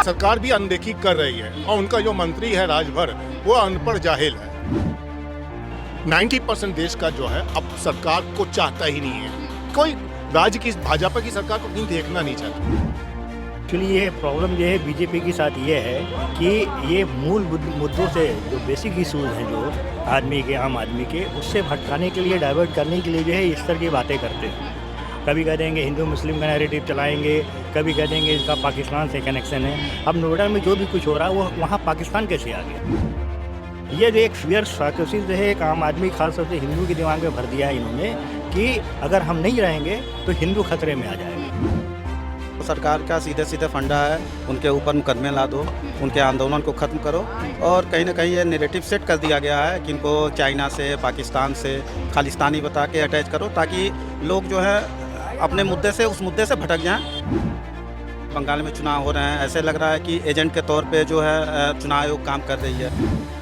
सरकार भी अनदेखी कर रही है और उनका जो मंत्री है राजभर वो अनपढ़ जाहिल है। 90% देश का जो है अब सरकार को चाहता ही नहीं है, कोई राज्य की भाजपा की सरकार को कहीं देखना नहीं चाहता। एक्चुअली ये प्रॉब्लम ये है बीजेपी के साथ ये है कि ये मूल मुद्दों से जो बेसिक इशूज़ हैं जो आदमी के आम आदमी के उससे भटकाने के लिए डाइवर्ट करने के लिए जो है इस तरह की बातें करते हैं। कभी कह देंगे हिंदू मुस्लिम का नैरेटिव चलाएंगे, कभी कह देंगे इसका पाकिस्तान से कनेक्शन है। अब नोएडा में जो भी कुछ हो रहा है वो वहाँ पाकिस्तान कैसे आ गया? ये जो एक फियर साइकोसिस जो है एक आम आदमी खासतौर से हिंदू के दिमाग में भर दिया है इन्होंने कि अगर हम नहीं रहेंगे तो हिंदू खतरे में आ जाएगा। सरकार का सीधे सीधे फंडा है, उनके ऊपर मुकदमे ला दो, उनके आंदोलन को ख़त्म करो। और कहीं ना कहीं ये नैरेटिव सेट कर दिया गया है कि इनको चाइना से पाकिस्तान से खालिस्तानी बता के अटैच करो ताकि लोग जो है अपने मुद्दे से उस मुद्दे से भटक जाएं। बंगाल में चुनाव हो रहे हैं, ऐसे लग रहा है कि एजेंट के तौर पे जो है चुनाव आयोग काम कर रही है।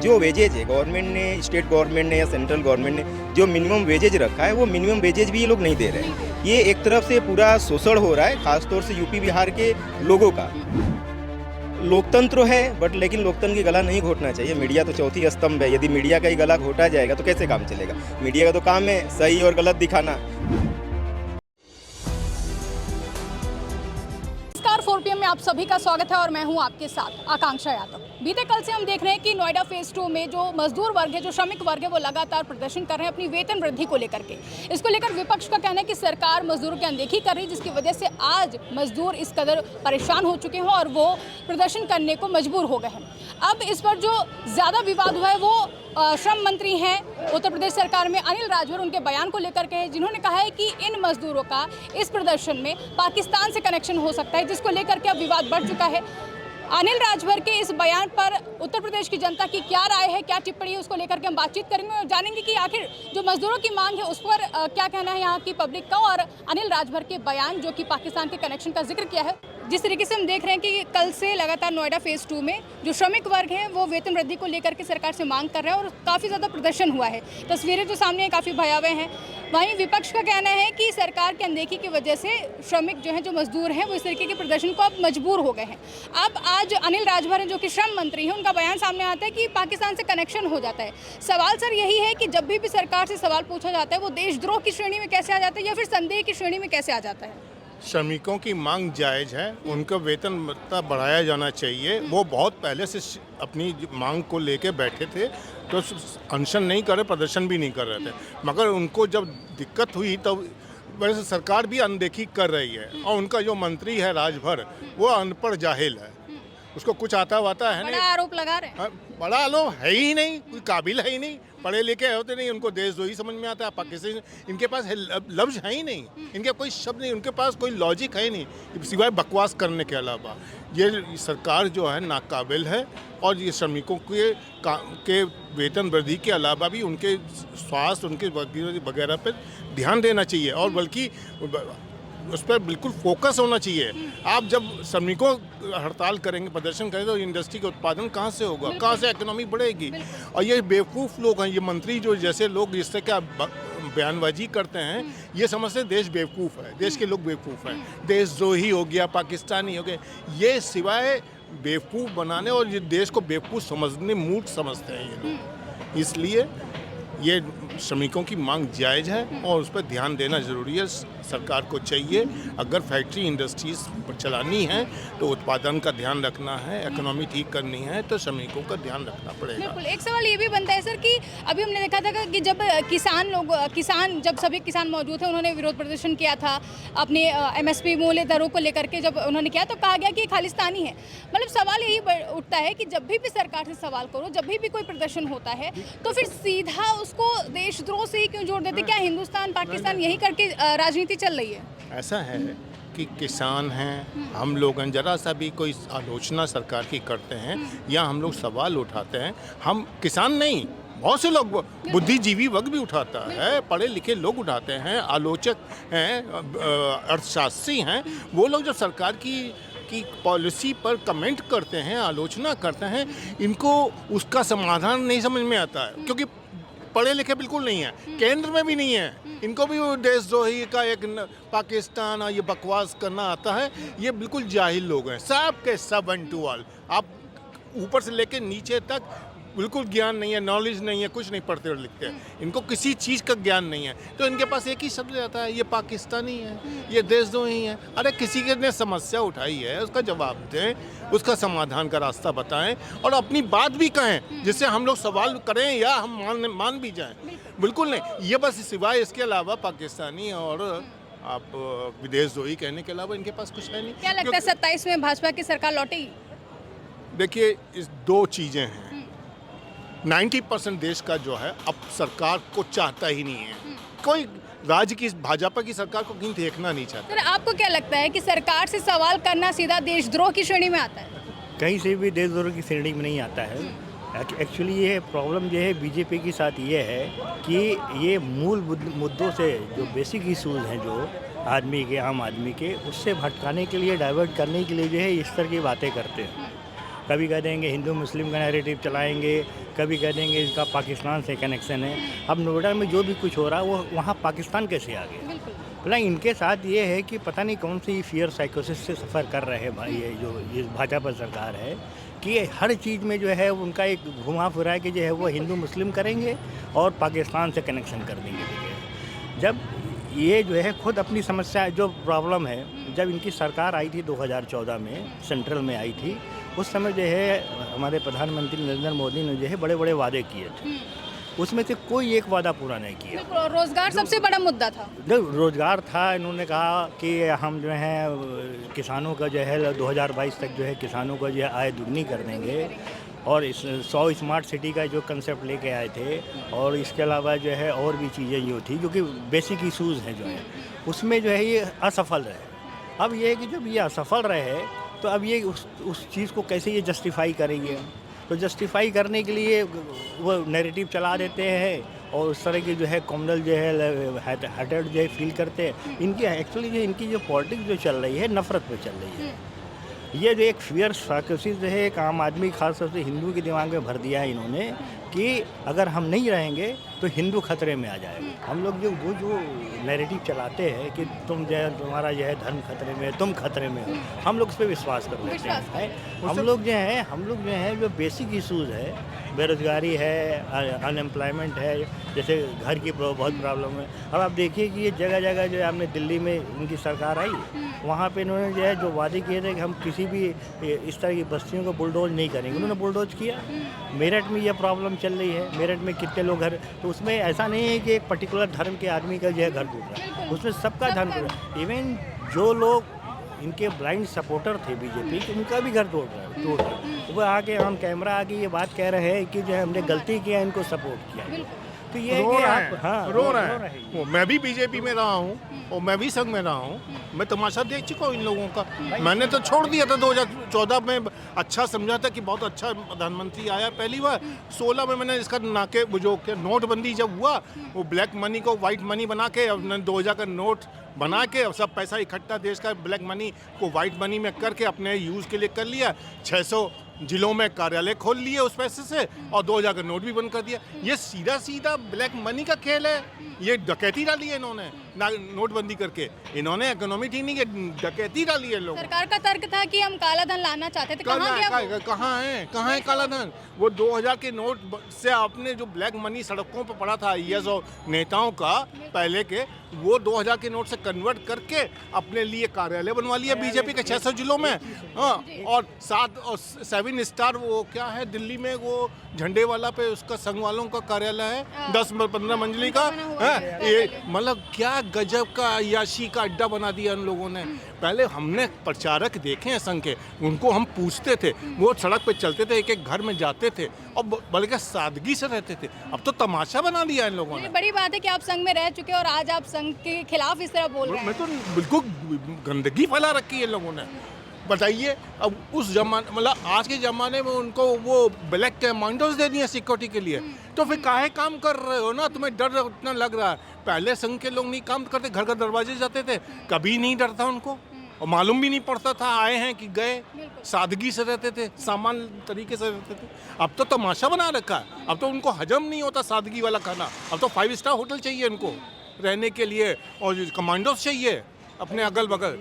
जो वेजेज है गवर्नमेंट ने, स्टेट गवर्नमेंट ने या सेंट्रल गवर्नमेंट ने जो मिनिमम वेजेज रखा है वो मिनिमम वेजेज भी ये लोग नहीं दे रहे हैं। ये एक तरफ से पूरा शोषण हो रहा है, खासतौर से यूपी बिहार के लोगों का। लोकतंत्र है बट लेकिन लोकतंत्र की गला नहीं घोटना चाहिए। मीडिया तो चौथी स्तंभ है, यदि मीडिया का ही गला घोटा जाएगा तो कैसे काम चलेगा? मीडिया का तो काम है सही और गलत दिखाना। 4 PM में आप सभी का स्वागत है और मैं हूं आपके साथ आकांक्षा यादव। बीते कल से हम देख रहे हैं कि नोएडा फेज 2 में जो मजदूर वर्ग है, जो श्रमिक वर्ग है, वो लगातार प्रदर्शन कर रहे हैं अपनी वेतन वृद्धि को लेकर के। इसको लेकर विपक्ष का कहना है कि सरकार मजदूरों की अनदेखी कर रही है, जिसकी वजह से आज मजदूर इस कदर परेशान हो चुके हैं और वो प्रदर्शन करने को मजबूर हो गए हैं। अब इस पर जो ज़्यादा विवाद हुआ है वो श्रम मंत्री हैं उत्तर प्रदेश सरकार में अनिल राजभर, उनके बयान को लेकर के, जिन्होंने कहा है कि इन मजदूरों का इस प्रदर्शन में पाकिस्तान से कनेक्शन हो सकता है, जिसको लेकर के अब विवाद बढ़ चुका है। अनिल राजभर के इस बयान पर उत्तर प्रदेश की जनता की क्या राय है, क्या टिप्पणी है, उसको लेकर के हम बातचीत करेंगे और जानेंगे कि आखिर जो मजदूरों की मांग है उस पर क्या कहना है यहाँ की पब्लिक का, और अनिल राजभर के बयान जो कि पाकिस्तान के कनेक्शन का जिक्र किया है। जिस तरीके से हम देख रहे हैं कि कल से लगातार नोएडा फेज 2 में जो श्रमिक वर्ग हैं वो वेतन वृद्धि को लेकर के सरकार से मांग कर रहे हैं और काफ़ी ज़्यादा प्रदर्शन हुआ है। तस्वीरें जो सामने काफ़ी भयावह हैं। वहीं विपक्ष का कहना है कि सरकार की अनदेखी की वजह से श्रमिक जो हैं, जो मजदूर हैं, वो इस तरीके के प्रदर्शन को अब मजबूर हो गए हैं। अब आज अनिल राजभर हैं जो कि श्रम मंत्री हैं, उनका बयान सामने आता है कि पाकिस्तान से कनेक्शन हो जाता है। सवाल सर यही है कि जब भी सरकार से सवाल पूछा जाता है वो देशद्रोह की श्रेणी में कैसे आ जाता है या फिर संदेह की श्रेणी में कैसे आ जाता है? श्रमिकों की मांग जायज़ है, उनका वेतन भत्ता बढ़ाया जाना चाहिए। वो बहुत पहले से अपनी मांग को लेके बैठे थे, तो अनशन नहीं कर रहे, प्रदर्शन भी नहीं कर रहे थे, मगर उनको जब दिक्कत हुई तब वैसे सरकार भी अनदेखी कर रही है। और उनका जो मंत्री है राजभर वो अनपढ़ जाहिल है, उसको कुछ आता वाता है नहीं। बड़ा आरोप लगा रहे हैं। बड़ा आरोप है ही नहीं, कोई काबिल है ही नहीं, पढ़े लिखे होते नहीं, उनको देशद्रोही समझ में आता है। पाकिस्तान इनके पास लफ्ज़ है ही नहीं, इनके कोई शब्द नहीं, उनके पास कोई लॉजिक है ही नहीं सिवाय बकवास करने के अलावा। ये सरकार जो है नाकाबिल है और ये श्रमिकों के वेतन वृद्धि के अलावा भी उनके स्वास्थ्य, उनके वगैरह पर ध्यान देना चाहिए और बल्कि उस पर बिल्कुल फोकस होना चाहिए। आप जब श्रमिकों हड़ताल करेंगे, प्रदर्शन करेंगे तो इंडस्ट्री का उत्पादन कहाँ से होगा, कहाँ से इकोनॉमी बढ़ेगी? और ये बेवकूफ़ लोग हैं, ये मंत्री जो जैसे लोग जिससे क्या बयानबाजी करते हैं, ये समझते हैं देश बेवकूफ़ है, देश के लोग बेवकूफ़ हैं, देशद्रोही हो गया, पाकिस्तानी हो गए। ये सिवाय बेवकूफ़ बनाने और ये देश को बेवकूफ़ समझने मूर्ख समझते हैं ये लोग। इसलिए ये श्रमिकों की मांग जायज़ है और उस पर ध्यान देना ज़रूरी है। सरकार को चाहिए, अगर फैक्ट्री इंडस्ट्रीज़ चलानी है तो उत्पादन का ध्यान रखना है, इकोनॉमी ठीक करनी है तो श्रमिकों का ध्यान रखना पड़ेगा। बिल्कुल। एक सवाल ये भी बनता है सर कि अभी हमने देखा था कि जब जब सभी किसान मौजूद थे, उन्होंने विरोध प्रदर्शन किया था अपने MSP मूल्य दरों को लेकर के, जब उन्होंने किया तो कहा गया कि खालिस्तानी है। मतलब सवाल यही उठता है कि जब भी सरकार से सवाल करो, जब भी कोई प्रदर्शन होता है तो फिर सीधा उसको देशद्रोह से ही क्यों जोड़ देते? क्या हिंदुस्तान पाकिस्तान यही करके राजनीति चल रही है? ऐसा है कि किसान हैं, हम लोग हैं, जरा सा भी कोई आलोचना सरकार की करते हैं या हम लोग सवाल उठाते हैं, हम किसान नहीं, बहुत से लोग, बुद्धिजीवी वर्ग भी उठाता है, पढ़े लिखे लोग उठाते हैं, आलोचक हैं, अर्थशास्त्री हैं, वो लोग जब सरकार की पॉलिसी पर कमेंट करते हैं, आलोचना करते हैं, इनको उसका समाधान नहीं समझ में आता है। क्योंकि पढ़े लिखे बिल्कुल नहीं है, केंद्र में भी नहीं है, इनको भी वो देशद्रोही का एक पाकिस्तान और ये बकवास करना आता है। ये बिल्कुल जाहिल लोग हैं, सब के सब वन टू ऑल। आप ऊपर से लेके नीचे तक बिल्कुल ज्ञान नहीं है, नॉलेज नहीं है, कुछ नहीं पढ़ते और लिखते हैं, इनको किसी चीज़ का ज्ञान नहीं है। तो इनके पास एक ही शब्द आता है, ये पाकिस्तानी है, ये देशद्रोही है। अरे किसी के ने समस्या उठाई है, उसका जवाब दें, उसका समाधान का रास्ता बताएं और अपनी बात भी कहें, जिससे हम लोग सवाल करें या हम मान भी जाएं। बिल्कुल नहीं, ये बस सिवाय इसके अलावा पाकिस्तानी और आप विदेशद्रोही कहने के अलावा इनके पास कुछ है नहीं। क्या लगता है 27 में भाजपा की सरकार लौटेगी? देखिए, इस दो चीज़ें हैं। 90% देश का जो है अब सरकार को चाहता ही नहीं है, कोई राज्य की भाजपा की सरकार को कहीं देखना नहीं चाहता। सर, आपको क्या लगता है कि सरकार से सवाल करना सीधा देशद्रोह की श्रेणी में आता है? कहीं से भी देशद्रोह की श्रेणी में नहीं आता है। एक्चुअली ये प्रॉब्लम जो है बीजेपी के साथ ये है कि ये मूल मुद्दों से जो बेसिक इशूज़ हैं जो आदमी के, आम आदमी के, उससे भटकाने के लिए, डाइवर्ट करने के लिए जो है इस तरह की बातें करते हैं। कभी कह देंगे हिंदू मुस्लिम का नैरेटिव चलाएंगे, कभी कह देंगे इसका पाकिस्तान से कनेक्शन है। अब नोएडा में जो भी कुछ हो रहा है वो वहाँ पाकिस्तान कैसे आ गया? मतलब इनके साथ ये है कि पता नहीं कौन सी फियर साइकोसिस से सफ़र कर रहे हैं भाई, ये भाजपा सरकार है कि हर चीज़ में जो है उनका एक घुमा फिरा कि जो है वो हिंदू मुस्लिम करेंगे और पाकिस्तान से कनेक्शन कर देंगे। ठीक है, जब ये जो है खुद अपनी समस्या जो प्रॉब्लम है, जब इनकी सरकार आई थी 2014 में, सेंट्रल में आई थी, उस समय जो है हमारे प्रधानमंत्री नरेंद्र मोदी ने जो है बड़े बड़े वादे किए थे, उसमें से कोई एक वादा पूरा नहीं किया। रोजगार सबसे बड़ा मुद्दा था। जब रोजगार था, इन्होंने कहा कि हम जो है किसानों का जो है 2022 तक जो है किसानों का जो है आय दुगनी कर देंगे और इस 100 स्मार्ट सिटी का जो कंसेप्ट लेके आए थे, और इसके अलावा जो है और भी चीज़ें जो थी जो कि बेसिक इशूज़ हैं जो है, उसमें जो है ये असफल रहे। अब ये है कि जब ये असफल रहे तो अब ये उस चीज़ को कैसे ये जस्टिफाई करेंगे? तो जस्टिफाई करने के लिए वो नैरेटिव चला देते हैं और उस तरह की जो है कॉम्युनल जो है हेटेड जो है फील करते हैं। इनकी एक्चुअली जो इनकी जो पॉलिटिक्स जो चल रही है नफ़रत पे चल रही है। ये जो एक फियर साइकोसिस जो है एक आम आदमी खास तौर से हिंदू के दिमाग में भर दिया है इन्होंने कि अगर हम नहीं रहेंगे तो हिंदू खतरे में आ जाएगा। हम लोग जो नैरेटिव चलाते हैं कि तुम जो है तुम्हारा जो है धर्म खतरे में, तुम खतरे में हो, हम लोग उस पर विश्वास कर लेते हैं। हम लोग जो है जो बेसिक इशूज़ है, बेरोजगारी है, अनएम्प्लॉयमेंट है, जैसे घर की बहुत प्रॉब्लम है। अब आप देखिए कि ये जगह जगह जो है आपने दिल्ली में इनकी सरकार आई, वहाँ पे इन्होंने जो है जो वादे किए थे कि हम किसी भी इस तरह की बस्तियों को बुलडोज नहीं करेंगे, उन्होंने बुलडोज किया। मेरठ में ये प्रॉब्लम चल रही है, मेरठ में कितने लोग घर, तो उसमें ऐसा नहीं है कि एक पर्टिकुलर धर्म के आदमी का जो है घर टूट रहा है, उसमें सबका धर्म टूट रहा है। इवन जो लोग इनके ब्लाइंड सपोर्टर थे बीजेपी के, उनका भी घर टूट रहा है। वो आके हम कैमरा आके ये बात कह रहे हैं कि जो है हमने गलती किया, इनको सपोर्ट किया। तो ये रो रहे हैं, हाँ, रो रहे हैं। मैं भी बीजेपी में रहा हूँ और मैं भी संघ में रहा हूँ, मैं तमाशा देख चुका हूँ इन लोगों का। मैंने तो छोड़ दिया था 2014 में, अच्छा समझा था कि बहुत अच्छा प्रधानमंत्री आया पहली बार। 16 में मैंने इसका नाके वो जो नोटबंदी जब हुआ, वो ब्लैक मनी को वाइट मनी बना के, 2000 का नोट बना के सब पैसा इकट्ठा देश का ब्लैक मनी को वाइट मनी में करके अपने यूज़ के लिए कर लिया। 600 जिलों में कार्यालय खोल लिए उस पैसे से और 2000 का नोट भी बंद कर दिया। ये सीधा सीधा ब्लैक मनी का खेल है, ये डकैती डाली है इन्होंने नोटबंदी करके। इन्होंने इकोनॉमी ठीक नहीं की, डकैती डाली है लोग। सरकार का तर्क था कि हम काला धन लाना चाहते थे, कहाँ है काला धन? वो 2000 के नोट से आपने जो ब्लैक मनी सड़कों पर पड़ा था आईएएस और नेताओं का पहले के, वो 2000 के नोट से कन्वर्ट करके अपने लिए कार्यालय बनवा लिया बीजेपी के 600 जिलों में। हाँ, और 7 स्टार वो क्या है दिल्ली में, वो झंडे वाला पे उसका संघ वालों का कार्यालय है 10-15 मंजिली का है। ये मतलब क्या गजब का अय्याशी का अड्डा बना दिया उन लोगों ने। पहले हमने प्रचारक देखे हैं संघ के, उनको हम पूछते थे, वो सड़क पे चलते थे, एक एक घर में जाते थे और बल्कि सादगी से रहते थे। अब तो तमाशा बना दिया इन लोगों ने। बड़ी बात है कि आप संघ में रह चुके और आज आप संघ के खिलाफ इस तरह बोल रहे हैं। मैं तो बिल्कुल गंदगी फैला रखी है इन लोगों ने। बताइए, अब उस जमाने मतलब आज के ज़माने में उनको वो ब्लैक कमांडोज दे दिए सिक्योरिटी के लिए, तो फिर काहे काम कर रहे हो ना? तुम्हें डर उतना लग रहा है। पहले संघ के लोग नहीं काम करते, घर घर दरवाजे जाते थे, कभी नहीं डरता उनको। और मालूम भी नहीं पड़ता था आए हैं कि गए, बिल्कुल। सादगी से रहते थे, सामान्य तरीके से रहते थे। अब तो तमाशा बना रखा है, अब तो उनको हजम नहीं होता सादगी वाला खाना। अब तो 5 स्टार होटल चाहिए उनको रहने के लिए और कमांडोज चाहिए अपने अगल बगल।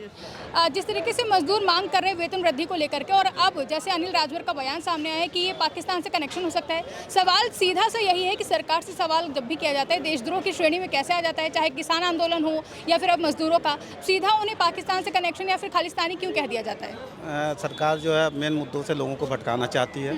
जिस तरीके से मजदूर मांग कर रहे हैं वेतन वृद्धि को लेकर के, और अब जैसे अनिल राजभर का बयान सामने आया है कि ये पाकिस्तान से कनेक्शन हो सकता है, सवाल सीधा सा यही है कि सरकार से सवाल जब भी किया जाता है देशद्रोह की श्रेणी में कैसे आ जाता है, चाहे किसान आंदोलन हो या फिर अब मजदूरों का, सीधा उन्हें पाकिस्तान से कनेक्शन या फिर खालिस्तानी क्यों कह दिया जाता है? सरकार जो है मेन मुद्दों से लोगों को भटकाना चाहती है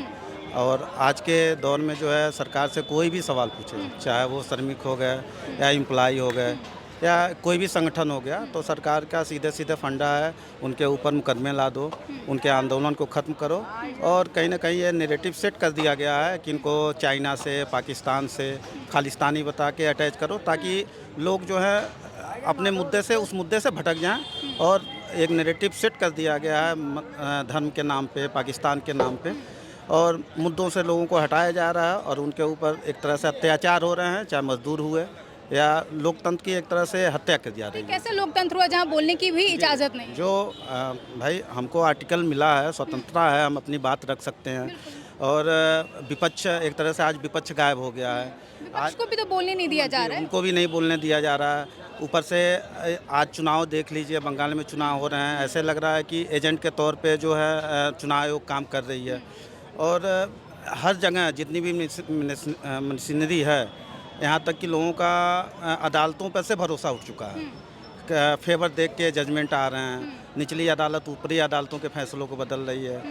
और आज के दौर में जो है सरकार से कोई भी सवाल पूछे, चाहे वो श्रमिक हो गए या एम्प्लॉय हो गए या कोई भी संगठन हो गया, तो सरकार का सीधे सीधे फंडा है उनके ऊपर मुकदमे ला दो, उनके आंदोलन को ख़त्म करो। और कहीं ना कहीं ये नैरेटिव सेट कर दिया गया है कि इनको चाइना से, पाकिस्तान से खालिस्तानी बता के अटैच करो, ताकि लोग जो है अपने मुद्दे से उस मुद्दे से भटक जाएं। और एक नैरेटिव सेट कर दिया गया है धर्म के नाम पे, पाकिस्तान के नाम पे, और मुद्दों से लोगों को हटाया जा रहा है और उनके ऊपर एक तरह से अत्याचार हो रहे हैं, चाहे मजदूर हुए या लोकतंत्र की एक तरह से हत्या कर जा रही है। कैसे लोकतंत्र हुआ जहाँ बोलने की भी इजाज़त नहीं? जो भाई हमको आर्टिकल मिला है, स्वतंत्रता है, हम अपनी बात रख सकते हैं। और विपक्ष एक तरह से आज विपक्ष गायब हो गया है, विपक्ष को भी तो बोलने नहीं दिया जा रहा है। उनको भी नहीं बोलने दिया जा रहा है। ऊपर से आज चुनाव देख लीजिए, बंगाल में चुनाव हो रहे हैं, ऐसे लग रहा है कि एजेंट के तौर पे जो है चुनाव आयोग काम कर रही है। और हर जगह जितनी भी मशीनरी है, यहाँ तक कि लोगों का अदालतों पर से भरोसा उठ चुका है। फेवर देख के जजमेंट आ रहे हैं, निचली अदालत ऊपरी अदालतों के फैसलों को बदल रही है।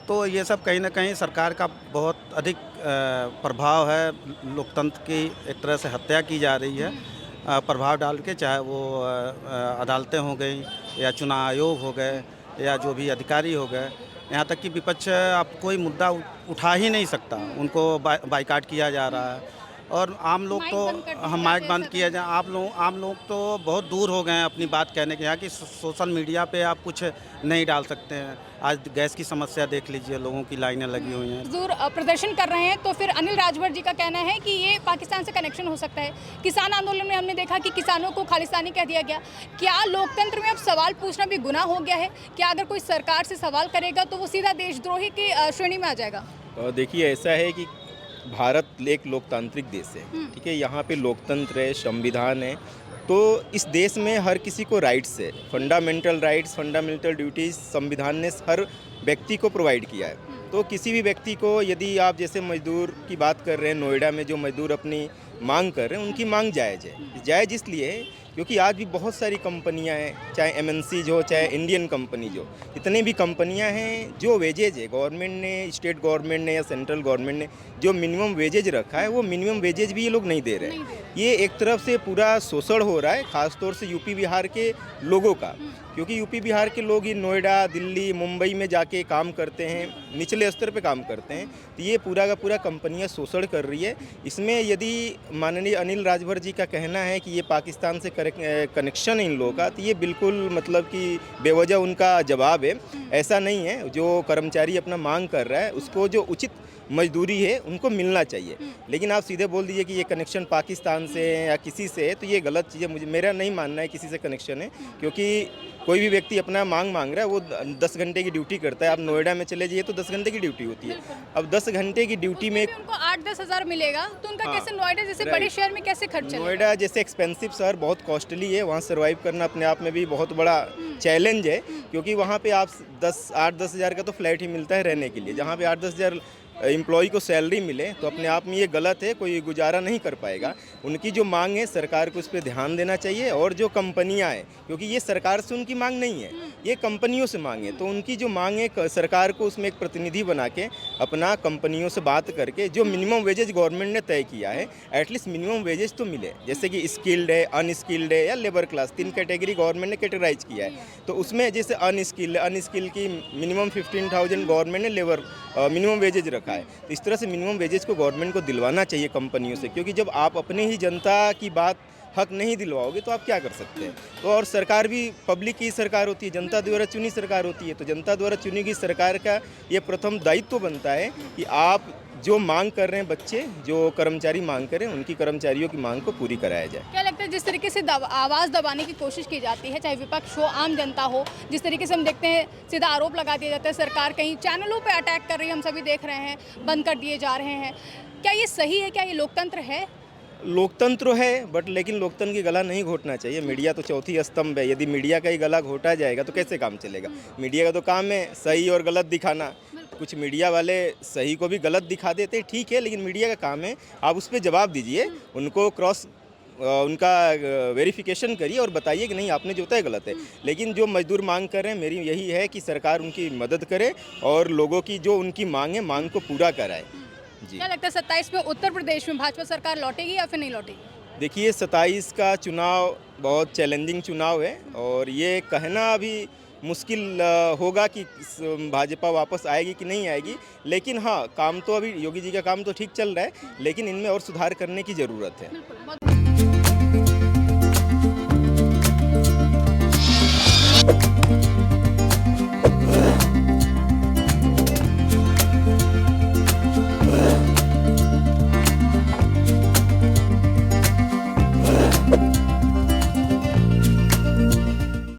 तो ये सब कहीं ना कहीं सरकार का बहुत अधिक प्रभाव है, लोकतंत्र की एक तरह से हत्या की जा रही है प्रभाव डाल के, चाहे वो अदालतें हो गई या चुनाव आयोग हो गए या जो भी अधिकारी हो गए। यहाँ तक कि विपक्ष अब कोई मुद्दा उठा ही नहीं सकता, उनको बाइकाट किया जा रहा है। और आम लोग तो हम माइक बंद किया जाए, आम लोग तो बहुत दूर हो गए हैं अपनी बात कहने के। यहाँ की सोशल मीडिया पे आप कुछ नहीं डाल सकते हैं। आज गैस की समस्या देख लीजिए, लोगों की लाइनें लगी हुई हैं। मजदूर प्रदर्शन कर रहे हैं, तो फिर अनिल राजभर जी का कहना है कि ये पाकिस्तान से कनेक्शन हो सकता है। किसान आंदोलन में हमने देखा कि किसानों को खालिस्तानी कह दिया गया। क्या लोकतंत्र में अब सवाल पूछना भी गुनाह हो गया है? क्या अगर कोई सरकार से सवाल करेगा तो वो सीधा देशद्रोही की श्रेणी में आ जाएगा? देखिए, ऐसा है कि भारत एक लोकतांत्रिक देश है, ठीक है। यहाँ पे लोकतंत्र है, संविधान है। तो इस देश में हर किसी को राइट्स है, फंडामेंटल राइट्स, फंडामेंटल ड्यूटीज़ संविधान ने हर व्यक्ति को प्रोवाइड किया है। तो किसी भी व्यक्ति को, यदि आप जैसे मजदूर की बात कर रहे हैं, नोएडा में जो मजदूर अपनी मांग कर रहे हैं, उनकी मांग जायज़ है। जायज़ इसलिए है क्योंकि आज भी बहुत सारी कंपनियां हैं, चाहे एमएनसीज हो, चाहे इंडियन कंपनी जो, इतने भी कंपनियां हैं जो वेजेज है, गवर्नमेंट ने, स्टेट गवर्नमेंट ने या सेंट्रल गवर्नमेंट ने जो मिनिमम वेजेज रखा है, वो मिनिमम वेजेज भी ये लोग नहीं दे रहे हैं। ये एक तरफ से पूरा शोषण हो रहा है, ख़ासतौर से यूपी बिहार के लोगों का, क्योंकि यूपी बिहार के लोग ही नोएडा, दिल्ली, मुंबई में जाके काम करते हैं, निचले स्तर पे काम करते हैं। तो ये पूरा का पूरा कंपनियां शोषण कर रही है। इसमें यदि माननीय अनिल राजभर जी का कहना है कि ये पाकिस्तान से कनेक्शन है इन लोगों का, तो ये बिल्कुल मतलब कि बेवजह उनका जवाब है। ऐसा नहीं है। जो कर्मचारी अपना मांग कर रहा है, उसको जो उचित मजदूरी है उनको मिलना चाहिए। लेकिन आप सीधे बोल दीजिए कि ये कनेक्शन पाकिस्तान से या किसी से है, तो ये गलत चीज़ है। मेरा नहीं मानना है किसी से कनेक्शन है, क्योंकि कोई भी व्यक्ति अपना मांग रहा है, वो 10 घंटे की ड्यूटी करता है। आप नोएडा में चले जाइए तो 10 घंटे की ड्यूटी होती है। अब 10 घंटे की ड्यूटी में उनको 8-10 हज़ार मिलेगा, तो उनका कैसे नोएडा जैसे बड़े शहर में कैसे खर्च चलेगा? नोएडा जैसे एक्सपेंसिव शहर बहुत कॉस्टली है, वहाँ सर्वाइव करना अपने आप में भी बहुत बड़ा चैलेंज है, क्योंकि वहाँ पे आप 8-10 हज़ार का तो फ्लैट ही मिलता है रहने के लिए। जहाँ पे 8-10 हज़ार एम्प्लॉय को सैलरी मिले, तो अपने आप में ये गलत है, कोई गुजारा नहीं कर पाएगा। उनकी जो मांग है, सरकार को उस पर ध्यान देना चाहिए। और जो कंपनियां हैं, क्योंकि ये सरकार से उनकी मांग नहीं है, ये कंपनियों से मांग है, तो उनकी जो मांग है, सरकार को उसमें एक प्रतिनिधि बना के अपना कंपनियों से बात करके जो मिनिमम वेजेज गवर्नमेंट ने तय किया है, एटलीस्ट मिनिमम वेजेज तो मिले। जैसे कि स्किल्ड है, अनस्किल्ड है या लेबर क्लास, 3 कैटेगरी गवर्नमेंट ने कैटेगराइज किया है। तो उसमें जैसे अनस्किल्ड की मिनिमम 15,000 गवर्नमेंट ने लेबर मिनिमम वेजेज रखा है। तो इस तरह से मिनिमम वेजेज को गवर्नमेंट को दिलवाना चाहिए कंपनियों से, क्योंकि जब आप अपने ही जनता की बात हक नहीं दिलवाओगे तो आप क्या कर सकते हैं। तो और सरकार भी पब्लिक की सरकार होती है, जनता द्वारा चुनी सरकार होती है। तो जनता द्वारा चुनी गई सरकार का ये प्रथम दायित्व बनता है कि आप जो मांग कर रहे हैं बच्चे, जो कर्मचारी मांग कर रहे हैं, उनकी कर्मचारियों की मांग को पूरी कराया जाए। क्या लगता है जिस तरीके से आवाज़ दबाने की कोशिश की जाती है, चाहे विपक्ष हो आम जनता हो, जिस तरीके से हम देखते हैं सीधा आरोप लगा दिया जाता है सरकार कहीं चैनलों पे अटैक कर रही है, हम सभी देख रहे हैं, बंद कर दिए जा रहे हैं, क्या ये सही है? क्या ये लोकतंत्र है? लोकतंत्र है, बट लेकिन लोकतंत्र की गला नहीं घोटना चाहिए। मीडिया तो चौथी स्तंभ है, यदि मीडिया का ही गला घोटा जाएगा तो कैसे काम चलेगा? मीडिया का तो काम है सही और गलत दिखाना। कुछ मीडिया वाले सही को भी गलत दिखा देते, ठीक है, लेकिन मीडिया का काम है आप उस पर जवाब दीजिए, उनको उनका वेरिफिकेशन करिए और बताइए कि नहीं आपने जो होता है गलत है। लेकिन जो मजदूर मांग कर रहे हैं, मेरी यही है कि सरकार उनकी मदद करे और लोगों की जो उनकी मांग है, मांग को पूरा कराए। जी, क्या लगता है 27 में उत्तर प्रदेश में भाजपा सरकार लौटेगी या फिर नहीं लौटेगी? देखिए 27 का चुनाव बहुत चैलेंजिंग चुनाव है और ये कहना अभी मुश्किल होगा कि भाजपा वापस आएगी कि नहीं आएगी। लेकिन हाँ, काम तो अभी योगी जी का काम तो ठीक चल रहा है, लेकिन इनमें और सुधार करने की ज़रूरत है। बिल्कुल।